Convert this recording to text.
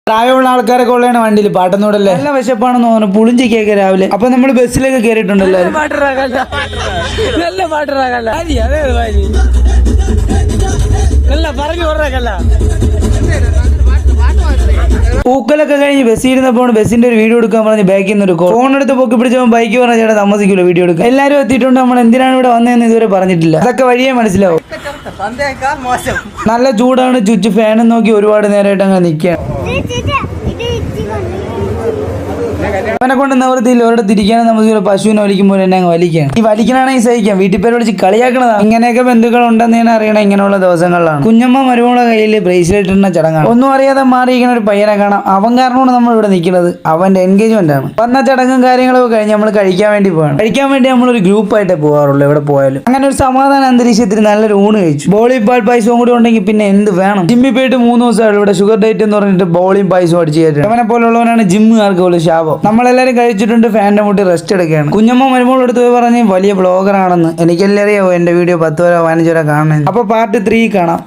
പ്രായമുള്ള ആൾക്കാരൊക്കെ ഉള്ളതാണ് വണ്ടിയിൽ പാട്ടൊന്നുകൂടല്ലേ. നല്ല വിശപ്പാണെന്ന് തോന്നുന്നു. പുളിഞ്ചിക്കൊക്കെ രാവിലെ. അപ്പൊ നമ്മള് ബസ്സിലൊക്കെ കയറിയിട്ടുണ്ടല്ലോ. ഊക്കലൊക്കെ കഴിഞ്ഞ് ബസ്സിൽ ഇരുന്നപ്പോൾ ബസ്സിന്റെ ഒരു വീഡിയോ എടുക്കാൻ പറഞ്ഞ് ബാക്കിൽ നിന്ന് എടുക്കും. ഫോൺ എടുത്ത് പൊക്കി പിടിച്ചപ്പോൾ ബൈക്ക് പറഞ്ഞ ചേട്ടാ താമസിക്കില്ല വീഡിയോ എടുക്കാൻ. എല്ലാവരും എത്തിയിട്ടുണ്ട്. നമ്മൾ എന്തിനാണ് ഇവിടെ വന്നതെന്ന് ഇതുവരെ പറഞ്ഞിട്ടില്ല. അതൊക്കെ വഴിയേ മനസ്സിലാവും. നല്ല ചൂടാണ്. ചുറ്റി ഫാനും നോക്കി ഒരുപാട് നേരമായിട്ട് അങ്ങനെ നിൽക്കുകയാണ്. അവനെ കൊണ്ട് നിവൃത്തിയില്ല. ഒരിടത്ത് തിരിക്കാനും നമുക്ക് പശുവിനെ വലിക്കുമ്പോൾ എന്നെ അങ്ങ് വലിക്കുകയാണ്. ഈ വലിക്കണാണെങ്കിൽ സഹിക്കാം. വീട്ടിൽ പേര് വിളിച്ച് കളിയാക്കണതാണ്. ഇങ്ങനെയൊക്കെ ബന്ധുക്കൾ ഉണ്ടെന്ന് ഞാൻ അറിയണം ഇങ്ങനെയുള്ള ദിവസങ്ങളിലാണ്. കുഞ്ഞമ്മ മരുമോളെ കയ്യിൽ ബ്രേസ്ലെറ്റ് ഇടുന്ന ചടങ്ങാണ്. ഒന്നും അറിയാതെ മാറിയിരിക്കുന്ന ഒരു പയ്യനെ കാണാം. അവൻ കാരണമാണ് നമ്മൾ ഇവിടെ നിൽക്കുന്നത്. അവന്റെ എൻഗേജ്മെന്റ് ആണ്. വന്ന ചടങ്ങും കാര്യങ്ങളൊക്കെ കഴിഞ്ഞ് നമ്മൾ കഴിക്കാൻ വേണ്ടി പോവാണ്. കഴിക്കാൻ വേണ്ടി നമ്മളൊരു ഗ്രൂപ്പായിട്ടേ പോകാറുള്ളൂ എവിടെ പോയാലും. അങ്ങനെ ഒരു സമാധാന അന്തരീക്ഷത്തിൽ നല്ലൊരു ഊണ് കഴിച്ചു. ബോളിയും പാൽ പായസവും കൂടി ഉണ്ടെങ്കിൽ പിന്നെ എന്ത് വേണം. ജിമ്മിൽ പോയിട്ട് 3 ദിവസമായിട്ട് ഇവിടെ ഷുഗർ ഡേറ്റ് എന്ന് പറഞ്ഞിട്ട് ബോളിയും പായസവും അടിച്ചു കയറ്റി. അവനെ പോലുള്ളവനാണ് ജിമ്മുകാർക്ക് പോലും ശാപം. നമ്മളെല്ലാവരും കഴിച്ചിട്ടുണ്ട്. ഫാനിന്റെ മുട്ടി റെസ്റ്റ് എടുക്കുകയാണ്. കുഞ്ഞമ്മ മരുമോളെടുത്ത് പോയി പറഞ്ഞ് വലിയ ബ്ലോഗർ ആണെന്ന്. എനിക്കെല്ലാം അറിയാവോ എന്റെ വീഡിയോ 10 വരെ 15 വരെ കാണുന്നത്. അപ്പൊ പാർട്ട് 3 കാണാം.